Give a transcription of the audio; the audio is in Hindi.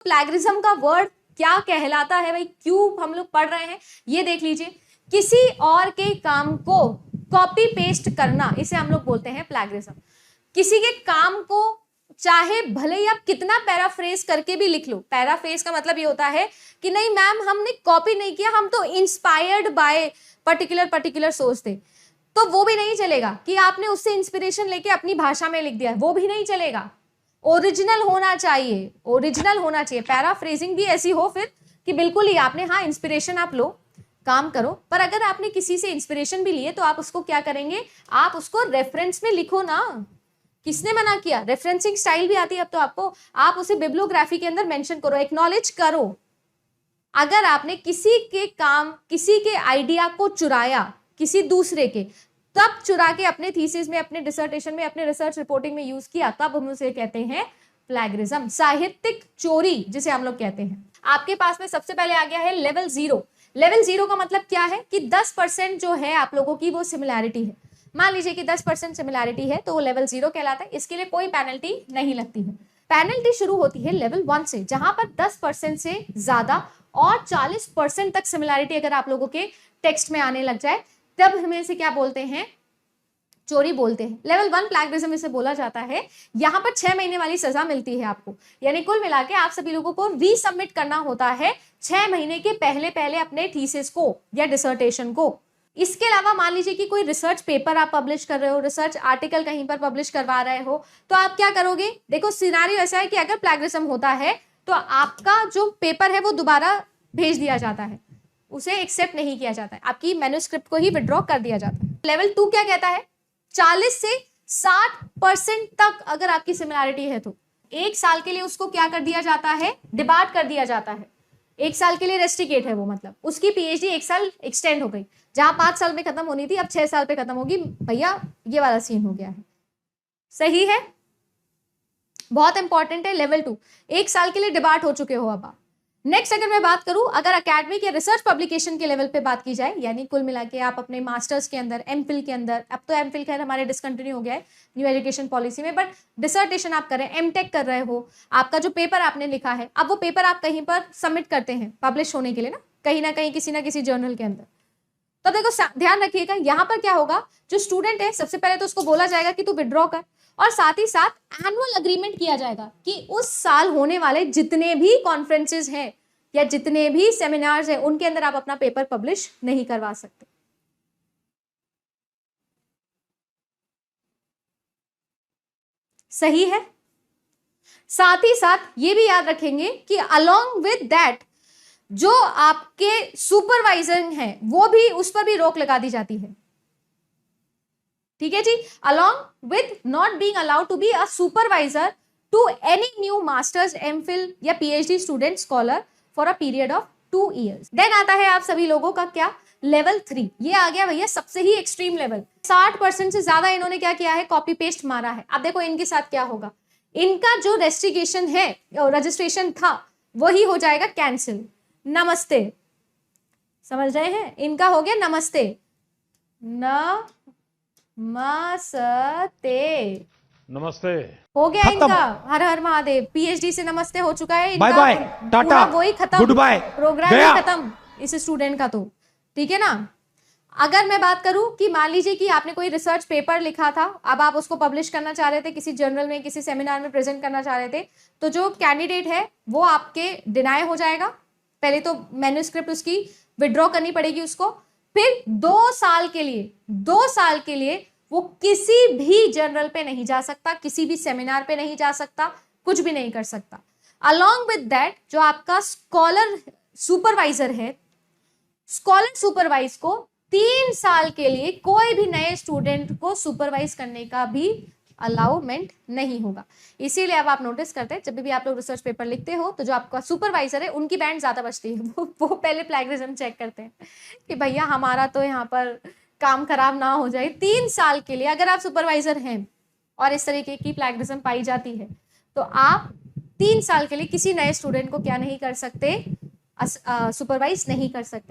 प्लैगियरिज्म का वर्ड क्या कहलाता है भाई, क्यों हम लोग पढ़ रहे हैं, ये देख लीजिए। किसी और के काम को कॉपी पेस्ट करना, इसे हम लोग बोलते हैं प्लैगियरिज्म। किसी के काम को चाहे भले ही आप कितना पैराफ्रेज करके भी लिख लो, पैराफ्रेज का मतलब ये होता है कि नहीं मैम हमने कॉपी नहीं किया, हम तो इंस्पायर्ड बाय पर्टिकुलर सोर्स थे, तो वो भी नहीं चलेगा कि आपने उससे इंस्पिरेशन लेके अपनी भाषा में लिख दिया, वो भी नहीं चलेगा। ओरिजिनल होना चाहिए, ओरिजिनल होना चाहिए। पैराफ्रेजिंग भी ऐसी हो फिर कि बिल्कुल ही आपने, हाँ इंस्पिरेशन आप लो, काम करो, पर अगर आपने किसी से इंस्पिरेशन भी लिए तो आप उसको क्या करेंगे, आप उसको रेफरेंस में लिखो ना। किसने मना किया, रेफरेंसिंग स्टाइल भी आती है अब तो आपको, आप उसे बिब्लियोग्राफी के अंदर मेंशन करो, एक्नॉलेज करो। अगर आपने किसी के काम, किसी के आइडिया को चुराया किसी दूसरे के, तब चुरा के अपने थीसिस में, अपने डिसर्टेशन में, अपने रिसर्च रिपोर्टिंग में यूज किया, तब हम उसे कहते हैं प्लैगियरिज्म, साहित्यिक चोरी जिसे हम लोग कहते हैं। आपके पास में सबसे पहले आ गया है लेवल 0। लेवल 0 का मतलब क्या है कि 10% जो है आप लोगों की वो सिमिलैरिटी है। मान लीजिए कि 10% सिमिलैरिटी है तो वो लेवल 0 कहलाता है। इसके लिए कोई पेनल्टी नहीं लगती है। पेनल्टी शुरू होती है लेवल 1 से, जहां पर 10% से ज्यादा और 40% तक सिमिलैरिटी अगर आप लोगों के टेक्स्ट में आने लग जाए, तब हमें इसे क्या बोलते हैं, चोरी बोलते हैं। लेवल 1 प्लैगियरिज्म इसे बोला जाता है। यहां पर 6 महीने वाली सजा मिलती है आपको, यानी कुल मिला के आप सभी लोगों को रीसबमिट करना होता है 6 महीने के पहले पहले अपने थीसिस को या डिसर्टेशन को। इसके अलावा मान लीजिए कि कोई रिसर्च पेपर आप पब्लिश कर रहे हो, रिसर्च आर्टिकल कहीं पर पब्लिश करवा रहे हो, तो आप क्या करोगे, देखो सिनेरियो ऐसा है कि अगर प्लैगियरिज्म होता है तो आपका जो पेपर है वो दोबारा भेज दिया जाता है, उसे एक्सेप्ट नहीं किया जाता है, आपकी मैन्युस्क्रिप्ट को ही विड्रॉ कर दिया जाता है। लेवल 2 क्या कहता है, 40 से 60% तक अगर आपकी सिमिलैरिटी है तो 1 साल के लिए उसको क्या कर दिया जाता है, डिबार्ट कर दिया जाता है। 1 साल के लिए रेस्ट्रिकेट है वो, मतलब उसकी पीएचडी 1 साल एक्सटेंड हो गई, जहां 5 साल में खत्म होनी थी अब 6 साल पे खत्म होगी, भैया ये वाला सीन हो गया है। सही है, बहुत इंपॉर्टेंट है। लेवल 2 1 साल के लिए डिबार्ट हो चुके हो अब आप। नेक्स्ट अगर मैं बात करूं, अगर एकेडमिक या रिसर्च पब्लिकेशन के लेवल पे बात की जाए, यानी कुल मिला के आप अपने मास्टर्स के अंदर, एमफिल के अंदर, अब तो एमफिल खैर हमारे डिसकंटिन्यू हो गया है न्यू एजुकेशन पॉलिसी में, बट डिसर्टेशन आप कर रहे हैं, एमटेक कर रहे हो, आपका जो पेपर आपने लिखा है, अब वो पेपर आप कहीं पर सबमिट करते हैं पब्लिश होने के लिए ना कहीं किसी ना किसी जर्नल के अंदर। तो देखो ध्यान रखिएगा, यहां पर क्या होगा, जो स्टूडेंट है सबसे पहले तो उसको बोला जाएगा कि तू विड्रॉ कर, और साथ ही साथ एनुअल अग्रीमेंट किया जाएगा कि उस साल होने वाले जितने भी कॉन्फ्रेंसेस हैं या जितने भी सेमिनार्स हैं उनके अंदर आप अपना पेपर पब्लिश नहीं करवा सकते। सही है। साथ ही साथ ये भी याद रखेंगे कि अलोंग विद दैट जो आपके सुपरवाइजर हैं वो भी, उस पर भी रोक लगा दी जाती है। ठीक है जी, along with not being allowed to be a supervisor to any new masters, MPhil या PhD student scholar for a period of 2 years। Then आता है आप सभी लोगों का क्या, लेवल 3। ये आ गया भैया सबसे ही एक्सट्रीम लेवल। 60% से ज्यादा इन्होंने क्या किया है, कॉपी पेस्ट मारा है। अब देखो इनके साथ क्या होगा, इनका जो रजिस्ट्रेशन है, रजिस्ट्रेशन था, वही हो जाएगा कैंसिल। नमस्ते, समझ रहे हैं, इनका हो गया नमस्ते, नमस्ते हो गया इनका, हर हर महादेव, पीएचडी से नमस्ते हो चुका है इनका, बाय बाय टाटा, वही खत्म, गुड बाय, प्रोग्राम ही खत्म इस स्टूडेंट का। तो ठीक है ना। अगर मैं बात करूं कि मान लीजिए कि आपने कोई रिसर्च पेपर लिखा था, अब आप उसको पब्लिश करना चाह रहे थे किसी जर्नल में, किसी सेमिनार में प्रेजेंट करना चाह रहे थे, तो जो कैंडिडेट है वो आपके डिनाई हो जाएगा। पहले तो मैन्युस्क्रिप्ट उसकी विड्रॉ करनी पड़ेगी उसको, फिर 2 साल के लिए वो किसी भी जर्नल पे नहीं जा सकता, किसी भी सेमिनार पे नहीं जा सकता, कुछ भी नहीं कर सकता। अलोंग विद दैट जो आपका स्कॉलर सुपरवाइजर है, स्कॉलर सुपरवाइज को 3 साल के लिए कोई भी नए स्टूडेंट को सुपरवाइज करने का भी अलाउमेंट नहीं होगा। इसीलिए अब आप नोटिस करते हैं जब भी आप लोग रिसर्च पेपर लिखते हो तो जो आपका सुपरवाइजर है उनकी बैंड ज्यादा बचती है, वो पहले प्लैगियरिज्म चेक करते हैं कि भैया हमारा तो यहाँ पर काम खराब ना हो जाए। 3 साल के लिए अगर आप सुपरवाइजर हैं और इस तरीके की प्लैगियरिज्म पाई जाती है तो आप 3 साल के लिए किसी नए स्टूडेंट को क्या नहीं कर सकते, सुपरवाइज नहीं कर सकते।